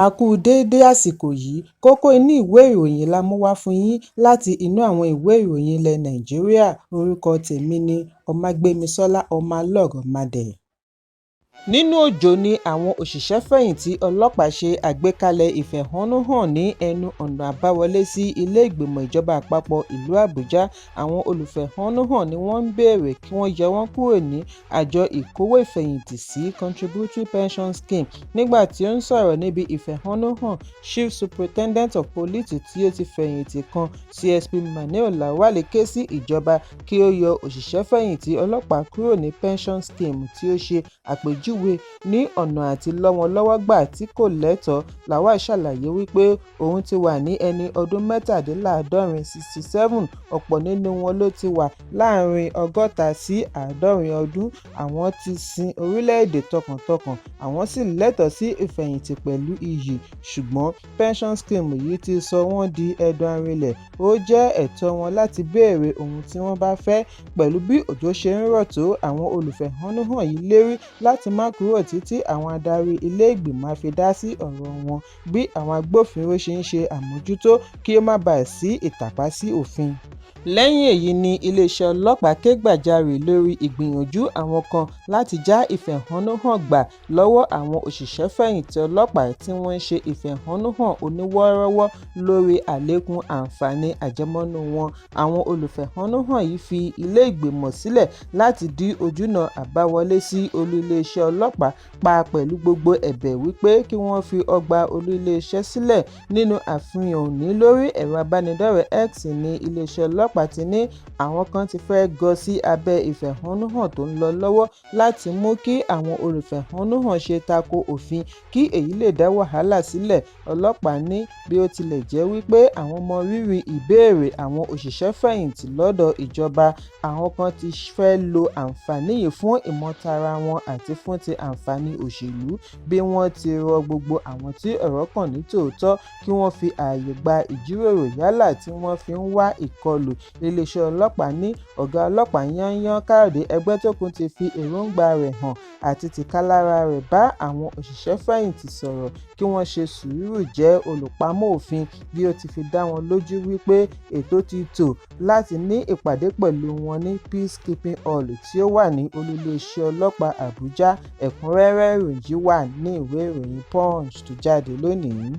A kú déédé àsìkò yìí, kókó inú ìwé ìròyìn la mú wá fún yín láti inú àwọn ìwé ìròyìn ilẹ̀ Nàìjíríà. Orúkọ tèmi ni Ọmágbémisọ́lá Ọmọlọ́rọ̀mádẹ. Nínú òjò ni àwọn òṣìṣẹ́-fẹ̀yìntì ọlọ́pàá ṣe àgbékalẹ̀ ìfẹ̀hónúhàn ní ẹnu ọ̀nà àbáwọlé sí ilé ìgbìmọ̀ ìjọba àpapọ̀ ìlú Àbújá. Àwọn olùfẹ̀hónúhàn ni wọ́n ń béèrè kí wọ́n yọ wọ́n kúrò ní àjọ ìkówó ìfẹ̀yìntì sí Contributory Pension Scheme. Nígbà tí ó ń sọ̀rọ̀ níbi ìfẹ̀hónúhàn, Chief Superintendent of Police tí ó ti fẹ̀yìntì kan CSP Maniu Lawal ké sí ìjọba kí ó yọ òṣìṣẹ́-fẹ̀yìntì ọlọ́pàá kúrò ní pension scheme tí ó ṣe àpèjúwe ní ọ̀nà àti lọ́ wọn lọ́wọ́ gbà tí kò lẹ́tọ̀ọ́. Lawal ṣàlàyé wípé òun ti wà ní ẹni ọdún 67, ọ̀pọ̀ nínú wọn ló ti wà láàrin 60 sí 90 ọdún. Àwọn ti sin orílẹ̀-èdè tọkàntọkàn, àwọn sì lẹ́tọ̀ọ́ sí ìfẹ̀yìntì pẹ̀lú iyì, ṣùgbọ́n pension scheme yìí ti sọ wọ́n di ẹdun arinlẹ̀. Ó jẹ́ ẹ̀tọ́ wọn láti béèrè ohun tí wọ́n bá fẹ́. Pẹ̀lú bí òjò ṣe ń rọ̀ tó, àwọn olùfẹ̀hónúhàn yìí lérí láti má kúrò títí àwọn adarí ilé ìgbìmọ̀ á fi dá sí ọ̀rọ̀ wọn, bí àwọn agbófinró ṣe ń ṣe àmójútó kí ó má bàa sí ìtàpá sí òfin. Lẹ́yìn èyí ni iléeṣẹ́ ọlọ́pàá ké gbàjarè lórí ìgbìyànjú àwọn kan láti já ìfẹ̀hónúhàn gbà lọ́wọ́ àwọn òṣìṣẹ́-fẹ̀yìntì ọlọ́pàá tí wọ́n ń ṣe ìfẹ̀hónúhàn oníwọ́ọ́rọ́wọ́ lórí àlékún àǹfààní àjẹmọ́nú wọn. Àwọn olùfẹ̀hónúhàn yìí fi ilé ìgbìmọ̀ sílẹ̀ láti dí ojúnà àbáwọlé sí olú iléeṣẹ́ ọlọ́pàá pa pẹ̀lú gbogbo ẹ̀bẹ̀ wípé kí wọ́n fi ọgbà olú iléeṣẹ́ sílẹ̀. Nínú àfihàn òní lórí ẹ̀rọ abánidọ́rẹ̀ẹ́ X ní iléeṣẹ́ ọlọ́pàá ti ní àwọn kan ti fẹ́ gọ sí abẹ́ ìfẹ̀hónúhàn tó ń lọ lọ́wọ́ láti mú kí àwọn olùfẹ̀hónúhàn ṣe tako òfin kí èyí lè dá wàhálà sílẹ̀. Ọlọ́pàá ní bí ó tilẹ̀ jẹ́ wípé àwọn mọ rírì ìbéèrè àwọn òṣìṣẹ́-fẹ̀yìntì lọ́dọ̀ ìjọba, àwọn kan ti fẹ́ lo àǹfààní yìí fún ìmọ̀tara wọn àti fún ti àǹfààní òṣèlú. Bí wọ́n ti rọ gbogbo àwọn tí ọ̀rọ̀ kàn ní tòótọ́ kí wọ́n fi ààyè gba ìjíròrò yálà tí wọ́n fi ń wá ìkọlù. Iléeṣẹ́ ọlọ́pàá ní ọ̀gá ọlọ́pàá yányán Káyọ̀dé Ẹgbẹ́tókun ti fi èròǹgbà rẹ̀ hàn àti tìkálára rẹ̀ bá àwọn òṣìṣẹ́-fẹ̀yìntì sọ̀rọ̀ kí wọ́n ṣe sùúrù jẹ́ olùpamọ́ òfin, bí ó ti fi dá wọn lójú wípé ètò ti tò láti ní ìpàdé pẹ̀lú wọn ní Peacekeeping Hall tí ó wà ní olú iléeṣẹ́ ọlọ́pàá Àbújá. Ẹ̀kúnrẹ́rẹ́ ìròyìn yìí wà ní ìwé ìròyìn Punch tó jáde lónìí.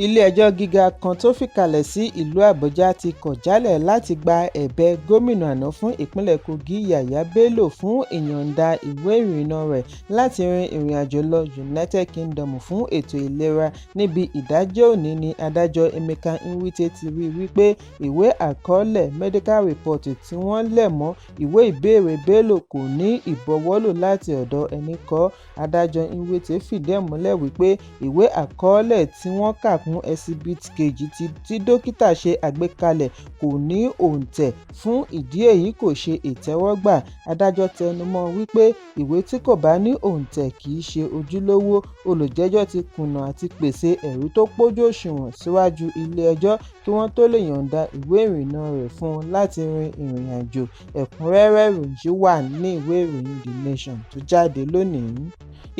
Ilé-ẹjọ́ gíga kan tó fìkàlẹ̀ sí ìlú Àbújá ti kọ̀ jálẹ̀ láti gba ẹ̀bẹ̀ gómìnà àná fún ìpínlẹ̀ Kogi Yahaya Bello fún ìyọ̀ǹda ìwé ìrìnnà rẹ̀ láti rin ìrìnàjò lọ United Kingdom fún ètò ìlera. Níbi ìdájọ́ òní ni adájọ́ Emeka Nwite ti rí wípé ìwé àkọọ́lẹ̀ medical report tí wọ́n lẹ̀ mọ́ ìwé ìbéèrè Bello kò ní ìbọwọ́lù láti ọ̀dọ̀ ẹni kọ. Adájọ́ Nwite fìdí ẹ̀ múlẹ̀ wípé ìwé àkọọ́lẹ̀ tí wọ́n kà kún ẹsibít kejì tí dókítà ṣe àgbékalẹ̀ kò ní òǹtẹ̀, fún ìdí èyí kò ṣe ìtẹ́wọ́gbà. Adájọ́ tẹnumọ́ wípé ìwé tí kò bá ní òǹtẹ̀ kì í ṣe ojúlówó. Olùjẹ́jọ́ ti kùnà àti pèsè ẹ̀rí tó pójú òṣùwọ̀n síwájú ilé-ẹjọ́ kí wọ́n tó lè yọ̀ǹda ìwé ìrìnnà rẹ̀ fún un láti rin ìrìnàjò. Ẹ̀kúnrẹ́rẹ́ ìròyìn wà ní ìwé ìròyìn The Nation tó jáde lónìí.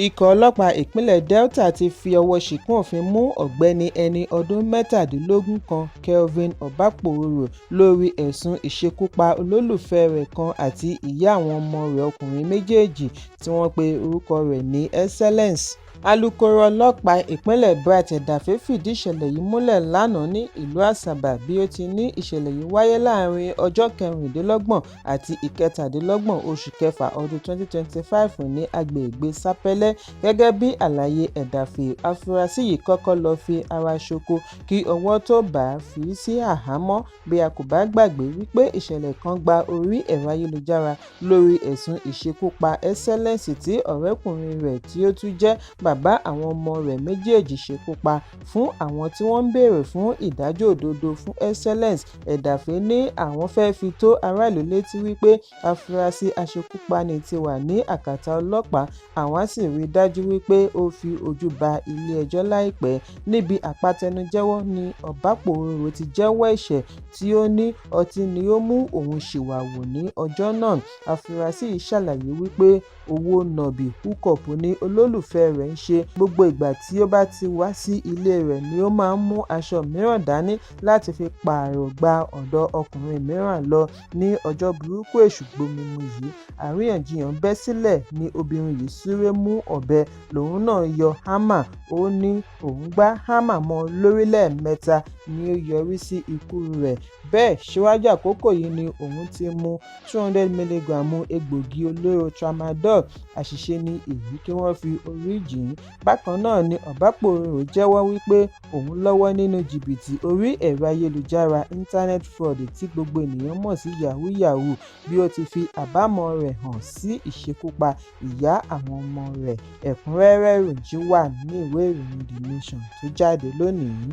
Ikọ̀ ọlọ́pàá ìpínlẹ̀ Delta ti fi ọwọ́ ṣìkún òfin mú ọ̀gbẹ́ni ẹni ọdún 17 kan Kelvin Ọbápòrò lórí ẹ̀sùn ìṣekúpa olólùfẹ́ rẹ̀ kan àti ìyá àwọn ọmọ rẹ̀ ọkùnrin méjèèjì tí wọ́n pe orúkọ rẹ̀ ní Excellence. Alukoro ọlọ́pàá ìpínlẹ̀ Bright Edafe fìdí ìṣẹ̀lẹ̀ yìí múlẹ̀ lánàá ní ìlú Asaba, bí ó ti ní ìṣẹ̀lẹ̀ yìí wáyé láàrin ọjọ́ 26 àti 27 oṣù kẹfà ọdún 2025 ní agbègbè Sapele. Gẹ́gẹ́ bí àlàyé Edafe, afurasí yìí kọ́kọ́ lọ fi ara ṣoko kí ọwọ́ tó bá a fi sí àhámọ́. Bí a kò bá gbàgbé wípé ìṣẹ̀lẹ̀ kan gba orí ẹ̀rọ ayélujára lórí ẹ̀sùn ìṣekúpa Excellence tí ọ̀rẹ́kùnrin rẹ̀ tí ó tún jẹ́ bàbá àwọn ọmọ rẹ̀ méjèèjì ṣekúpa. Fún àwọn tí wọ́n ń béèrè fún ìdájọ́ òdodo fún Excellence, Edafe ní àwọn fẹ́ fi tó aráàlú létí wípé afurasí aṣekúpani ti wà ní àkàtà ọlọ́pàá, àwọn sì rí dájú wípé ó fi ojú ba ilé-ẹjọ́ láìpẹ́. Níbi àpatẹnujẹ́wọ́ ni Ọbápòrò ti jẹ́wọ́ ẹ̀ṣẹ̀ tí ó ní ọtí ni ó mú òun ṣìwàwù ní ọjọ́ náà. Afurasí yìí ṣàlàyé wípé owó nọ̀bì hookup ní olólùfẹ́ rẹ̀ ń ṣe. Gbogbo ìgbà tí ó bá ti wá sí ilé rẹ̀ ni ó máa ń mú aṣọ mìíràn dání láti fi pààrọ̀ gba ọ̀dọ̀ ọkùnrin mìíràn lọ. Ní ọjọ́ burúkú èṣù gbomimu yìí, àríyànjiyàn bẹ́ sílẹ̀ ni obìnrin yìí súré mú ọ̀bẹ lòun náà yọ hámà. Ó ní òun gbá hámà mọ́ lórí lẹ́ẹ̀mẹ́ta ni ó yọrí sí ikú rẹ̀. Bẹ́ẹ̀ síwájú àkókò yìí ni òun ti mu 200 mg egbògi olóró tramadol. Àṣìṣe ni èyí kí wọ́n fi orí jìn. Bákan náà ni Ọ̀bápòrorò jẹ́wọ́ wípé òun lọ́wọ́ nínú jìbìtì orí ẹ̀rọ ayélujára internet fraud tí gbogbo ènìyàn mọ̀ sí yahoo yahoo, bí ó ti fi àbámọ̀ rẹ̀ hàn sí ìṣekúpa ìyá àwọn ọmọ rẹ̀. Ẹ̀kúnrẹ́rẹ́ ìròyìn wà nínú ìwé ìròyìn The Nation tó jáde lónìí.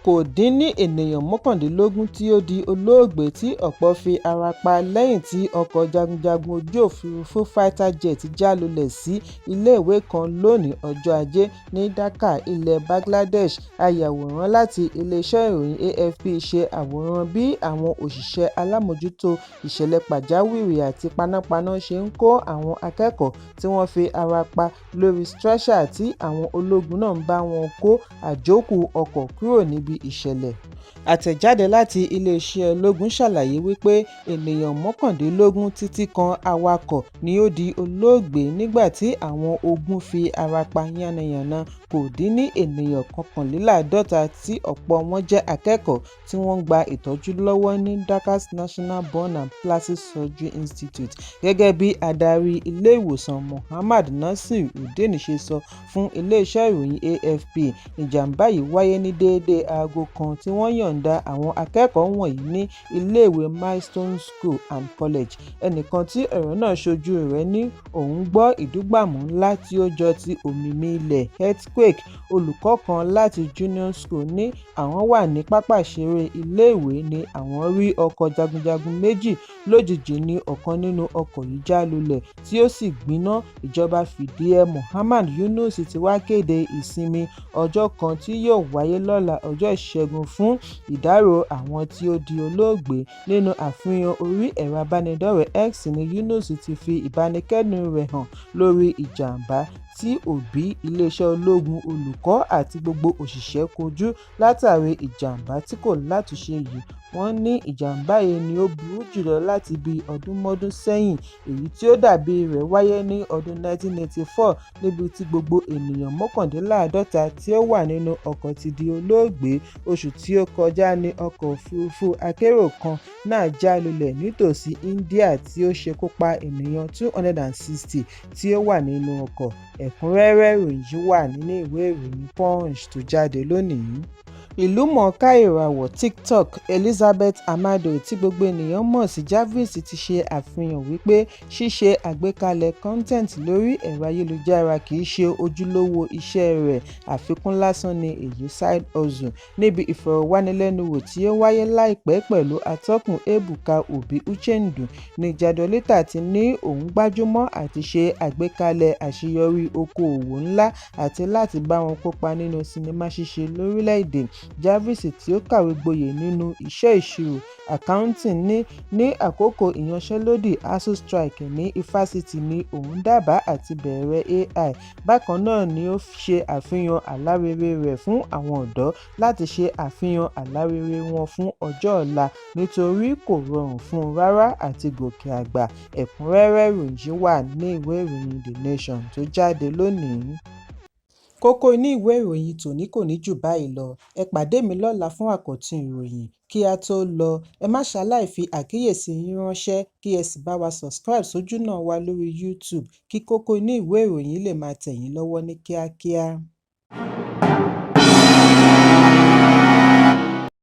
Kò dín ní ènìyàn 19 tí ó di olóògbé tí ọ̀pọ̀ fi ara pa lẹ́yìn tí ọkọ̀ jagunjagun ojú òfurufú fighter jet já lulẹ̀ sí iléèwé kan lónìí ọjọ́ Ajé ní Dhaka, ilẹ̀ Bangladesh. Ayàwòrán láti iléeṣẹ́ ìròyìn AFP ṣe àwòrán bí àwọn òṣìṣẹ́ alámòjútó ìṣẹ̀lẹ̀ pàjáwìrì àti panápaná ṣe ń kó àwọn akẹ́kọ̀ọ́ tí wọ́n fi ara pa lórí stretcher tí àwọn ológun náà ń bá wọn kó àjókù ọkọ̀ kúrò níbi ìṣẹ̀lẹ̀. Àtẹ̀jáde láti iléeṣẹ́ ológun ṣàlàyé wípé ènìyàn 19 títí kan awakọ̀ ni ó di olóògbé nígbà tí àwọn ogun fi ara pa yánnayànna. Kò dín ní ènìyàn 51 tí ọ̀pọ̀ wọn jẹ́ akẹ́kọ̀ọ́ tí wọ́n ń gba ìtọ́jú lọ́wọ́ ní Dhaka's National Burn and Plastic Surgery Institute. Gẹ́gẹ́ bí adarí ilé ìwòsàn Mohammed Nasir Uddin ṣe sọ fún iléeṣẹ́ ìròyìn AFP, ìjàmbá yìí wáyé ní déédéé aago kan tí wọ́n yọ̀ǹda àwọn akẹ́kọ̀ọ́ wọ̀nyí ní iléèwé Milestone School and College. Ẹnìkan tí ọ̀rọ̀ náà ṣojú rẹ̀ ní òun gbọ́ ìdúgbàmù ńlá tí ó jọ ti òmìmì ilẹ̀ earthquake. Olùkọ́ kan láti Junior School ní àwọn wà ní pápá ìṣeré iléèwé ni àwọn rí ọkọ̀ jagunjagun méjì. Lójijì ni ọ̀kan nínú ọkọ̀ yìí já lulẹ̀ tí ó sì gbiná. Ìjọba fìdíhe Muhammad Yunus ti wá kéde ìsinmi ọjọ́ kan tí yóò wáyé lọ́la ọjọ́ Ìṣẹ́gun fún ìdárò àwọn tí ó di olóògbé. Nínú àfihàn orí ẹ̀rọ abánidọ́rẹ̀ẹ́ X ni Yunus ti fi ìbánikẹ́dùn rẹ̀ hàn lórí ìjàmbá tí òbí, iléeṣẹ́ ológun, olùkọ́ àti gbogbo òṣìṣẹ́ kojú látàrí ìjàmbá tí kò látúnṣe yìí. Wọ́n ní ìjàmbá yìí ni ó burú jùlọ láti bí ọdún mọ́dún sẹ́yìn. Èyí tí ó dàbí rẹ̀ wáyé ní ọdún 1984 níbi tí gbogbo ènìyàn 51 tí ó wà nínú ọkọ̀ ti di olóògbé. Oṣù tí ó kọjá ní ọkọ̀ òfurufú akérò kan náà já lulẹ̀ nítòsí India tí ó ṣekú pa ènìyàn 260 tí ó wà nínú ọkọ̀. Ẹ̀kúnrẹ́rẹ́ ìròyìn wà nínú ìwé ìròyìn Punch tó jáde lónìí. Ìlúmọ̀ọ́ká ìràwọ̀ TikTok Elizabeth Amado tí gbogbo ènìyàn mọ̀ sí Jarvis ti ṣe àfihàn wípé ṣíṣe àgbékalẹ̀ content lórí ẹ̀rọ ayélujára kìí ṣe ojúlówó iṣẹ́ rẹ̀, àfikún lásán ni èyí side hustle. Níbi ìfọ̀rọ̀wánilẹ́nuwò tí ó wáyé láìpẹ́ pẹ̀lú atọ́kùn Ebuka Obi-Uchendu ni Jadolita ti ní òun gbájúmọ́ àti ṣe àgbékalẹ̀ àṣeyọrí okòòwò ńlá àti láti bá wọn kópa nínú sinimá ṣíṣe lórílẹ̀-èdè. Jarvis tí ó kàwé gboyè nínú iṣẹ́ ìṣirò accounting ní àkókò ìyanṣẹ́lódì ASUU strike ní ifásitì ni òun dábàá àti bẹ̀rẹ̀ AI. Bákan náà ni ó ṣe àfihàn àlá rere rẹ̀ fún àwọn ọ̀dọ́ láti ṣe àfihàn àlá rere wọn fún ọjọ́ ọ̀la nítorí kò rọrùn fún un rárá àti gòkè àgbà. Ẹ̀kúnrẹ́rẹ́ ìròyìn wà ní ìwé ìròyìn The Nation tó jáde lónìí. Kókó inú ìwé ìròyìn tòní kò ní jù báyìí lọ. Ẹ pàdé mi lọ́la fún àkọ́tún ìròyìn. Kí a tó lọ, ẹ má ṣaláì fi àkíyèsí yín ránṣẹ́ kí ẹ sì bá wa subscribe sójú náà wa lórí YouTube kí kókó inú ìwé ìròyìn lè máa tẹ̀ yín lọ́wọ́ ní kíákíá.